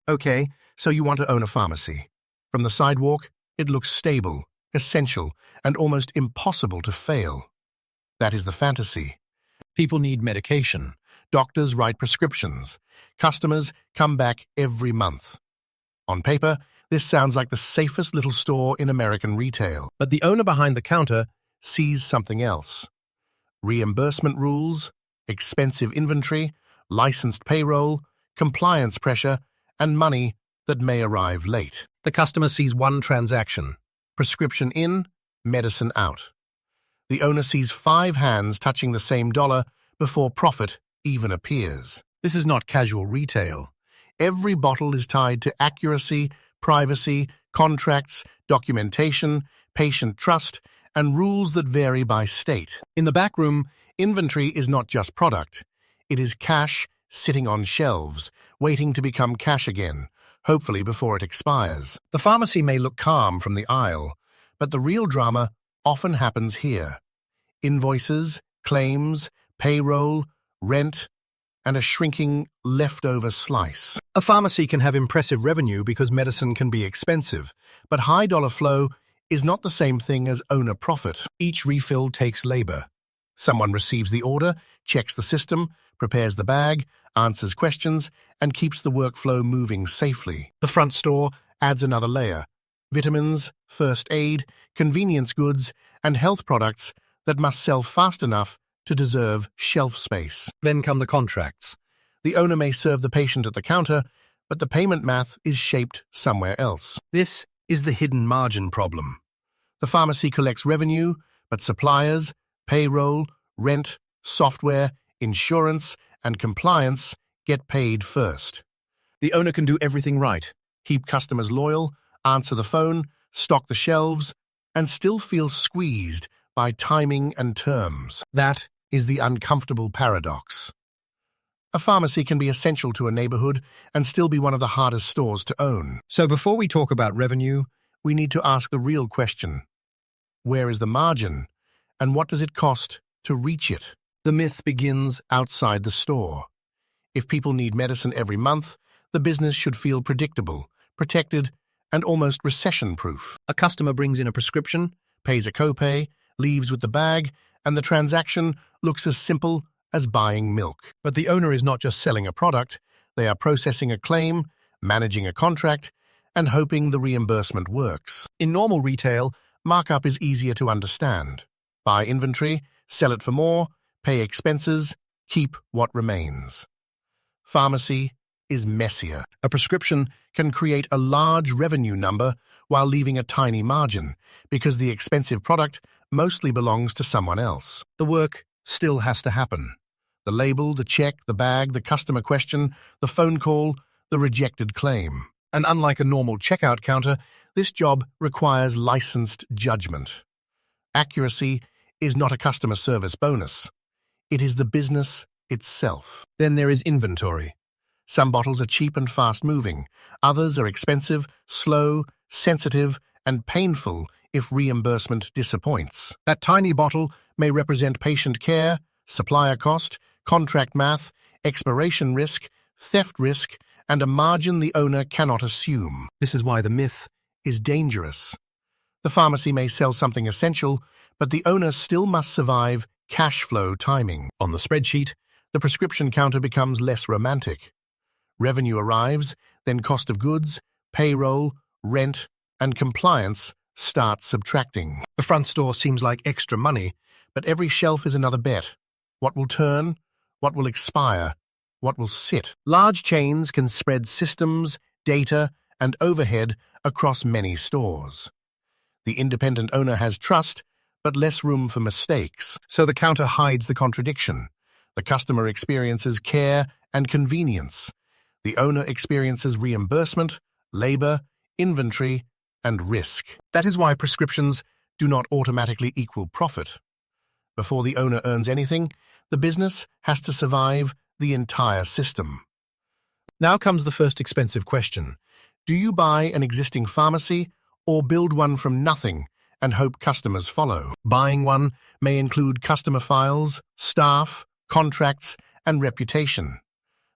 Okay, so you want to own a pharmacy. From the sidewalk, it looks stable, essential, and almost impossible to fail. That is the fantasy. People need medication. Doctors write prescriptions. Customers come back every month. On paper, this sounds like the safest little store in American retail. But the owner behind the counter sees something else. Reimbursement rules, expensive inventory, licensed payroll, compliance pressure, and money that may arrive late. The customer sees one transaction: prescription in, medicine out. The owner sees 5 hands touching the same dollar before profit even appears. This is not casual retail. Every bottle is tied to accuracy, privacy, contracts, documentation, patient trust, and rules that vary by state. In the back room, inventory is not just product. It is cash sitting on shelves, waiting to become cash again, hopefully before it expires. The pharmacy may look calm from the aisle, but the real drama often happens here. Invoices, claims, payroll, rent, and a shrinking leftover slice. A pharmacy can have impressive revenue because medicine can be expensive, but high dollar flow is not the same thing as owner profit. Each refill takes labor. Someone receives the order, checks the system, prepares the bag, answers questions, and keeps the workflow moving safely. The front store adds another layer: vitamins, first aid, convenience goods, and health products that must sell fast enough to deserve shelf space. Then come the contracts. The owner may serve the patient at the counter, but the payment math is shaped somewhere else. This is the hidden margin problem. The pharmacy collects revenue, but suppliers, payroll, rent, software, insurance, and compliance get paid first. The owner can do everything right: keep customers loyal, answer the phone, stock the shelves, and still feel squeezed by timing and terms. That is the uncomfortable paradox. A pharmacy can be essential to a neighborhood and still be one of the hardest stores to own. So before we talk about revenue, we need to ask the real question: where is the margin, and what does it cost to reach it? The myth begins outside the store. If people need medicine every month, the business should feel predictable, protected, and almost recession-proof. A customer brings in a prescription, pays a copay, leaves with the bag, and the transaction looks as simple as buying milk. But the owner is not just selling a product. They are processing a claim, managing a contract, and hoping the reimbursement works. In normal retail, markup is easier to understand. Buy inventory, sell it for more, pay expenses, keep what remains. Pharmacy is messier. A prescription can create a large revenue number while leaving a tiny margin, because the expensive product mostly belongs to someone else. The work still has to happen. The label, the check, the bag, the customer question, the phone call, the rejected claim. And unlike a normal checkout counter, this job requires licensed judgment. Accuracy is not a customer service bonus. It is the business itself. Then there is inventory. Some bottles are cheap and fast-moving. Others are expensive, slow, sensitive, and painful if reimbursement disappoints. That tiny bottle may represent patient care, supplier cost, contract math, expiration risk, theft risk, and a margin the owner cannot assume. This is why the myth is dangerous. The pharmacy may sell something essential, but the owner still must survive cash flow timing. On the spreadsheet, the prescription counter becomes less romantic. Revenue arrives, then cost of goods, payroll, rent, and compliance start subtracting. The front store seems like extra money, but every shelf is another bet. What will turn? What will expire? What will sit? Large chains can spread systems, data, and overhead across many stores. The independent owner has trust, but less room for mistakes, so the counter hides the contradiction. The customer experiences care and convenience. The owner experiences reimbursement, labor, inventory, and risk. That is why prescriptions do not automatically equal profit. Before the owner earns anything, the business has to survive the entire system. Now comes the first expensive question. Do you buy an existing pharmacy or build one from nothing and hope customers follow? Buying one may include customer files, staff, contracts, and reputation.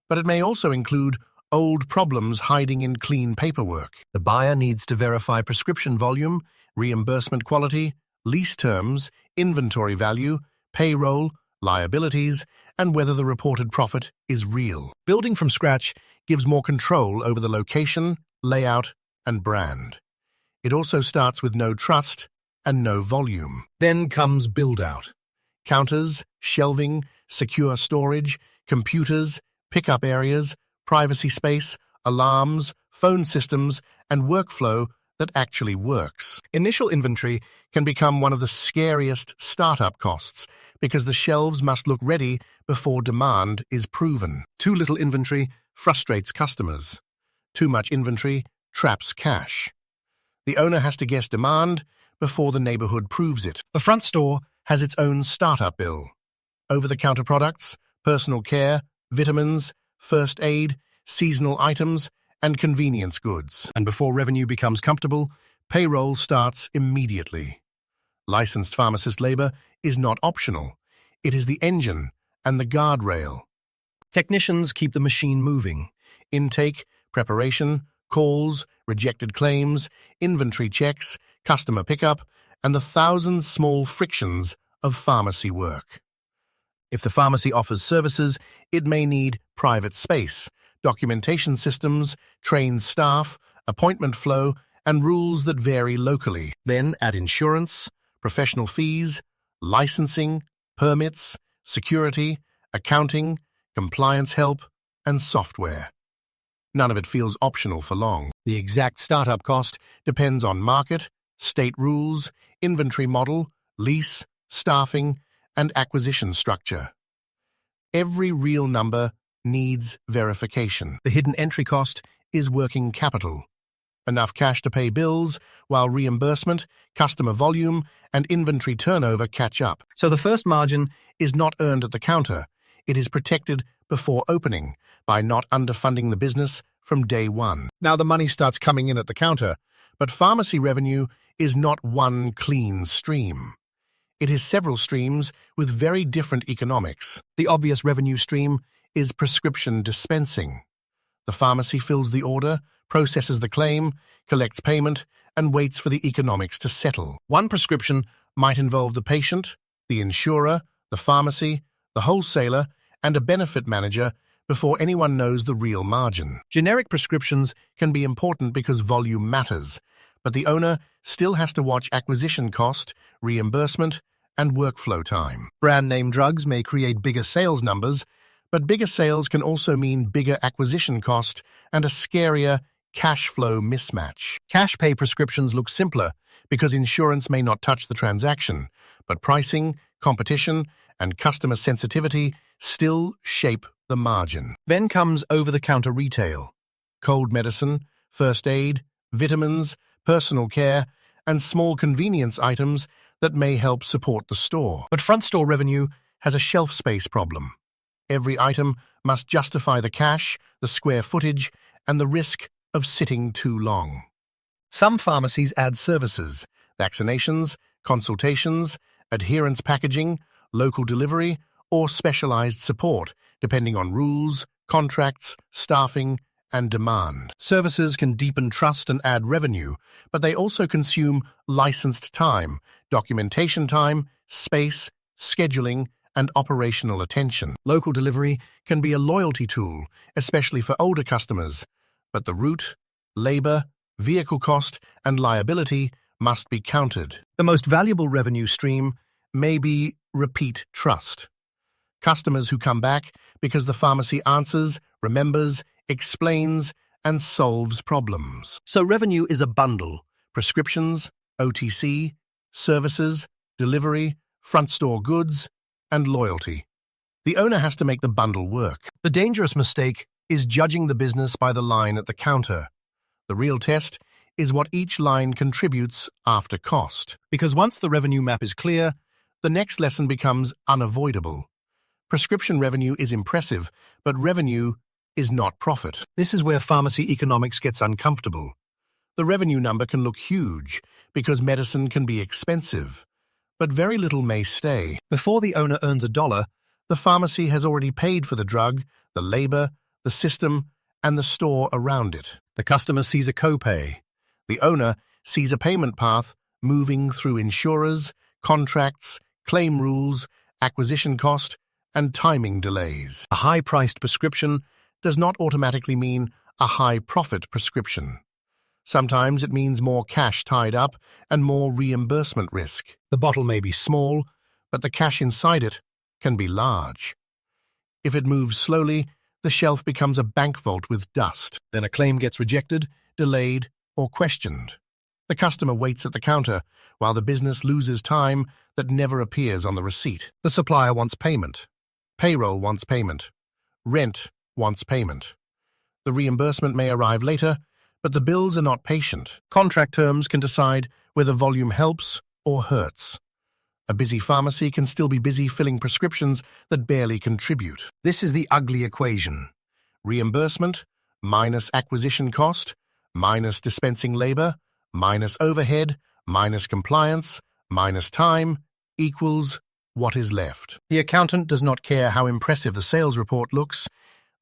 But it may also include old problems hiding in clean paperwork. The buyer needs to verify prescription volume, reimbursement quality, lease terms, inventory value, payroll, liabilities, and whether the reported profit is real. Building from scratch gives more control over the location, layout, and brand. It also starts with no trust and no volume. Then comes build-out. Counters, shelving, secure storage, computers, pickup areas, privacy space, alarms, phone systems, and workflow that actually works. Initial inventory can become one of the scariest startup costs because the shelves must look ready before demand is proven. Too little inventory frustrates customers. Too much inventory traps cash. The owner has to guess demand before the neighborhood proves it. The front store has its own startup bill. Over-the-counter products, personal care, vitamins, first aid, seasonal items, and convenience goods. And before revenue becomes comfortable, payroll starts immediately. Licensed pharmacist labor is not optional. It is the engine and the guardrail. Technicians keep the machine moving. Intake, preparation, calls, rejected claims, inventory checks, customer pickup, and the thousands small frictions of pharmacy work. If the pharmacy offers services, it may need private space, documentation systems, trained staff, appointment flow, and rules that vary locally. Then add insurance, professional fees, licensing, permits, security, accounting, compliance help, and software. None of it feels optional for long. The exact startup cost depends on market, state rules, inventory model, lease, staffing, and acquisition structure. Every real number needs verification. The hidden entry cost is working capital. Enough cash to pay bills, while reimbursement, customer volume, and inventory turnover catch up. So the first margin is not earned at the counter. It is protected before opening by not underfunding the business from day one. Now the money starts coming in at the counter, but pharmacy revenue is not one clean stream. It is several streams with very different economics. The obvious revenue stream is prescription dispensing. The pharmacy fills the order, processes the claim, collects payment, and waits for the economics to settle. One prescription might involve the patient, the insurer, the pharmacy, the wholesaler, and a benefit manager before anyone knows the real margin. Generic prescriptions can be important because volume matters, but the owner still has to watch acquisition cost, reimbursement, and workflow time. Brand name drugs may create bigger sales numbers, but bigger sales can also mean bigger acquisition cost and a scarier cash flow mismatch. Cash pay prescriptions look simpler because insurance may not touch the transaction, but pricing, competition, and customer sensitivity still shape the margin. Then comes over-the-counter retail. Cold medicine, first aid, vitamins, personal care, and small convenience items that may help support the store. But front store revenue has a shelf space problem. Every item must justify the cash, the square footage, and the risk of sitting too long. Some pharmacies add services, vaccinations, consultations, adherence packaging, local delivery, or specialized support, depending on rules, contracts, staffing, and demand. Services can deepen trust and add revenue, but they also consume licensed time, documentation time, space, scheduling, and operational attention. Local delivery can be a loyalty tool, especially for older customers, but the route, labor, vehicle cost, and liability must be counted. The most valuable revenue stream may be repeat trust. Customers who come back because the pharmacy answers, remembers, explains, and solves problems. So revenue is a bundle: prescriptions, OTC, services, delivery, front store goods, and loyalty. The owner has to make the bundle work. The dangerous mistake is judging the business by the line at the counter. The real test is what each line contributes after cost. Because once the revenue map is clear, the next lesson becomes unavoidable. Prescription revenue is impressive, but revenue is not profit. This is where pharmacy economics gets uncomfortable. The revenue number can look huge because medicine can be expensive, but very little may stay. Before the owner earns $1, the pharmacy has already paid for the drug, the labor, the system, and the store around it. The customer sees a copay. The owner sees a payment path moving through insurers, contracts, claim rules, acquisition cost, and timing delays. A high-priced prescription does not automatically mean a high-profit prescription. Sometimes it means more cash tied up and more reimbursement risk. The bottle may be small, but the cash inside it can be large. If it moves slowly, the shelf becomes a bank vault with dust. Then a claim gets rejected, delayed, or questioned. The customer waits at the counter while the business loses time that never appears on the receipt. The supplier wants payment. Payroll wants payment. Rent wants payment. The reimbursement may arrive later, but the bills are not patient. Contract terms can decide whether volume helps or hurts. A busy pharmacy can still be busy filling prescriptions that barely contribute. This is the ugly equation. Reimbursement minus acquisition cost, minus dispensing labor, minus overhead, minus compliance, minus time, equals what is left. The accountant does not care how impressive the sales report looks.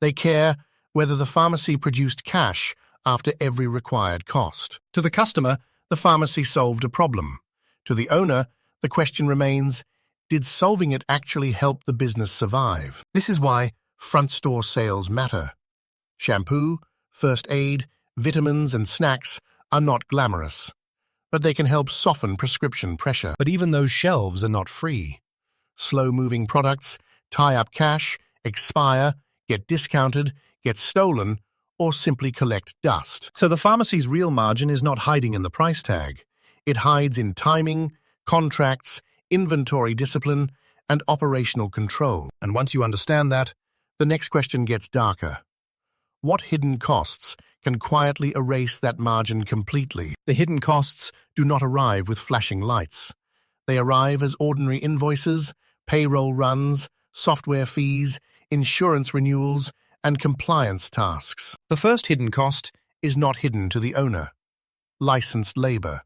They care whether the pharmacy produced cash after every required cost. To the customer, the pharmacy solved a problem. To the owner, the question remains, did solving it actually help the business survive? This is why front store sales matter. Shampoo, first aid, vitamins, and snacks are not glamorous, but they can help soften prescription pressure. But even those shelves are not free. Slow-moving products tie up cash, expire, get discounted, get stolen, or simply collect dust. So the pharmacy's real margin is not hiding in the price tag. It hides in timing, contracts, inventory discipline, and operational control. And once you understand that, the next question gets darker. What hidden costs can quietly erase that margin completely? The hidden costs do not arrive with flashing lights. They arrive as ordinary invoices, payroll runs, software fees, insurance renewals, and compliance tasks. The first hidden cost is not hidden to the owner. Licensed labor.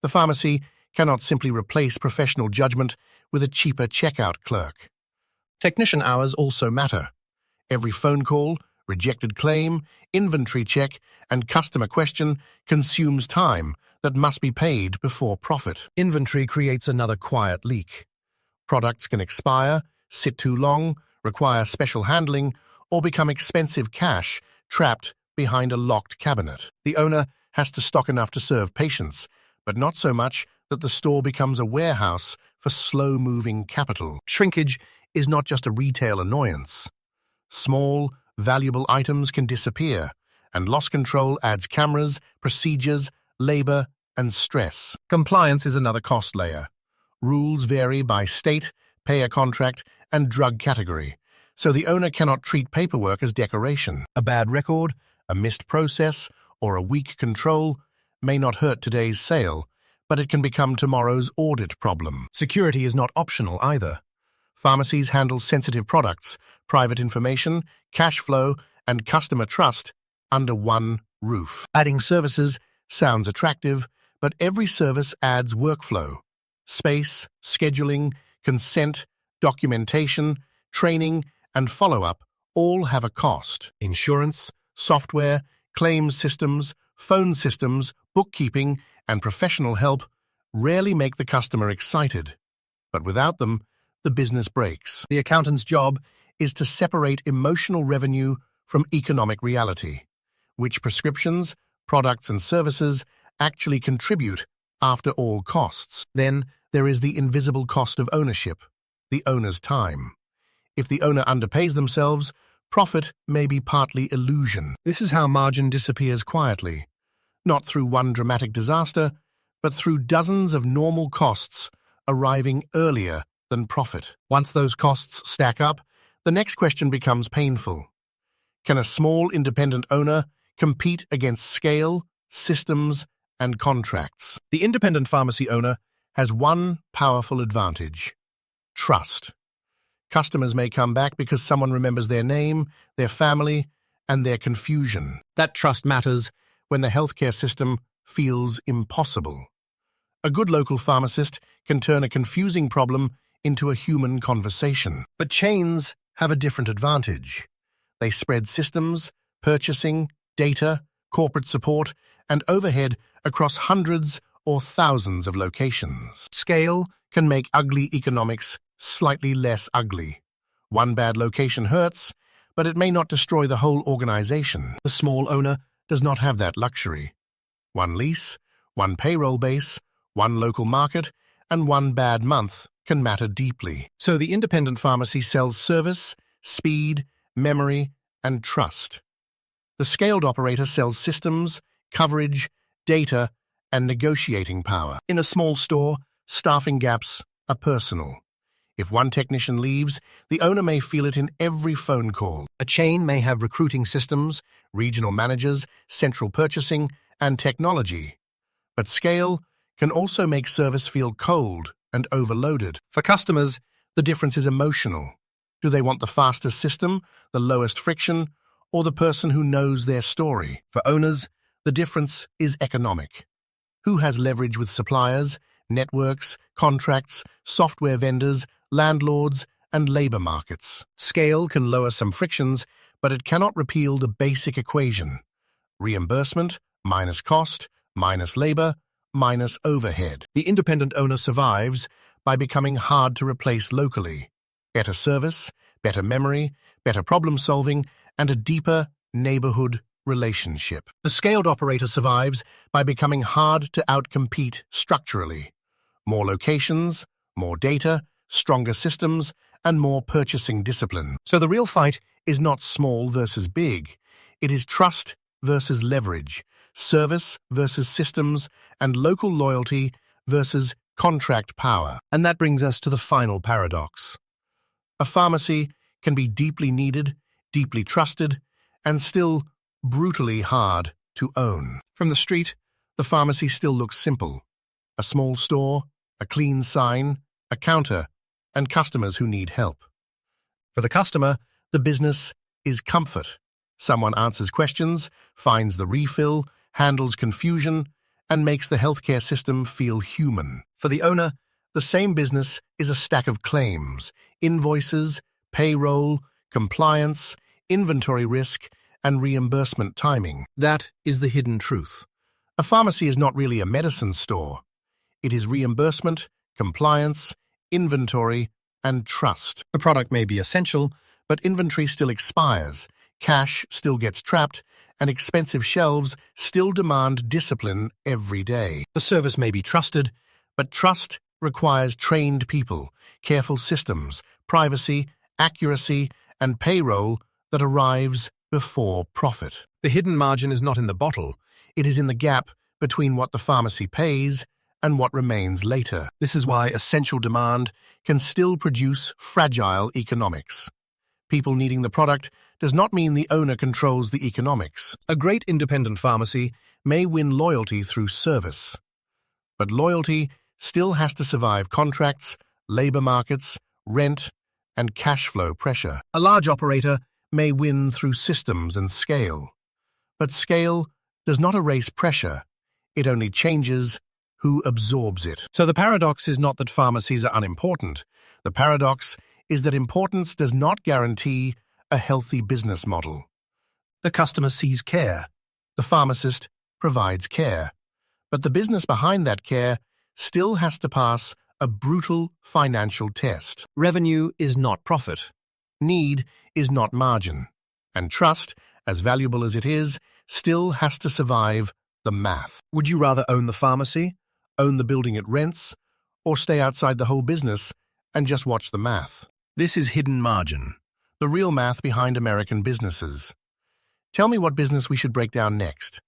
The pharmacy cannot simply replace professional judgment with a cheaper checkout clerk. Technician hours also matter. Every phone call, rejected claim, inventory check, and customer question consumes time that must be paid before profit. Inventory creates another quiet leak. Products can expire, sit too long, require special handling, or become expensive cash trapped behind a locked cabinet. The owner has to stock enough to serve patients, but not so much that the store becomes a warehouse for slow-moving capital. Shrinkage is not just a retail annoyance. Small, valuable items can disappear, and loss control adds cameras, procedures, labor, and stress. Compliance is another cost layer. Rules vary by state, payer contract, and drug category, so the owner cannot treat paperwork as decoration. A bad record, a missed process, or a weak control may not hurt today's sale, but it can become tomorrow's audit problem. Security is not optional either. Pharmacies handle sensitive products, private information, cash flow, and customer trust under one roof. Adding services sounds attractive, but every service adds workflow. Space, scheduling, consent, documentation, training, and follow-up all have a cost. Insurance, software, claims systems, phone systems, bookkeeping, and professional help rarely make the customer excited. But without them, the business breaks. The accountant's job is to separate emotional revenue from economic reality. Which prescriptions, products, and services actually contribute after all costs? Then there is the invisible cost of ownership, the owner's time. If the owner underpays themselves, profit may be partly illusion. This is how margin disappears quietly, not through one dramatic disaster, but through dozens of normal costs arriving earlier than profit. Once those costs stack up, the next question becomes painful. Can a small independent owner compete against scale, systems, and contracts? The independent pharmacy owner has one powerful advantage: trust. Customers may come back because someone remembers their name, their family, and their confusion. That trust matters when the healthcare system feels impossible. A good local pharmacist can turn a confusing problem into a human conversation. But chains have a different advantage. They spread systems, purchasing, data, corporate support, and overhead across hundreds or thousands of locations. Scale can make ugly economics slightly less ugly. One bad location hurts, but it may not destroy the whole organization. The small owner does not have that luxury. One lease, one payroll base, one local market, and one bad month can matter deeply. So the independent pharmacy sells service, speed, memory, and trust. The scaled operator sells systems, coverage, data, and negotiating power. In a small store, staffing gaps are personal. If one technician leaves, the owner may feel it in every phone call. A chain may have recruiting systems, regional managers, central purchasing, and technology. But scale can also make service feel cold and overloaded. For customers, the difference is emotional. Do they want the fastest system, the lowest friction, or the person who knows their story? For owners, the difference is economic. Who has leverage with suppliers, networks, contracts, software vendors, landlords, and labor markets? Scale can lower some frictions, but it cannot repeal the basic equation. Reimbursement minus cost minus labor minus overhead. The independent owner survives by becoming hard to replace locally. Better service, better memory, better problem solving, and a deeper neighborhood relationship. The scaled operator survives by becoming hard to outcompete structurally. More locations, more data, stronger systems, and more purchasing discipline. So the real fight is not small versus big. It is trust versus leverage, service versus systems, and local loyalty versus contract power. And that brings us to the final paradox. A pharmacy can be deeply needed, deeply trusted, and still brutally hard to own. From the street, the pharmacy still looks simple. A small store, a clean sign, a counter, and customers who need help. For the customer, the business is comfort. Someone answers questions, finds the refill, handles confusion, and makes the healthcare system feel human. For the owner, the same business is a stack of claims, invoices, payroll, compliance, inventory risk, and reimbursement timing. That is the hidden truth. A pharmacy is not really a medicine store. It is reimbursement, compliance, inventory, and trust. The product may be essential, but inventory still expires, cash still gets trapped, and expensive shelves still demand discipline every day. The service may be trusted, but trust requires trained people, careful systems, privacy, accuracy, and payroll that arrives before profit. The hidden margin is not in the bottle. It is in the gap between what the pharmacy pays and what remains later. This is why essential demand can still produce fragile economics. People needing the product does not mean the owner controls the economics. A great independent pharmacy may win loyalty through service, but loyalty still has to survive contracts, labor markets, rent, and cash flow pressure. A large operator may win through systems and scale, but scale does not erase pressure. It only changes who absorbs it. So the paradox is not that pharmacies are unimportant. The paradox is that importance does not guarantee a healthy business model. The customer sees care. The pharmacist provides care. But the business behind that care still has to pass a brutal financial test. Revenue is not profit. Need is not margin. And trust, as valuable as it is, still has to survive the math. Would you rather own the pharmacy, own the building it rents, or stay outside the whole business and just watch the math? This is hidden margin, the real math behind American businesses. Tell me what business we should break down next.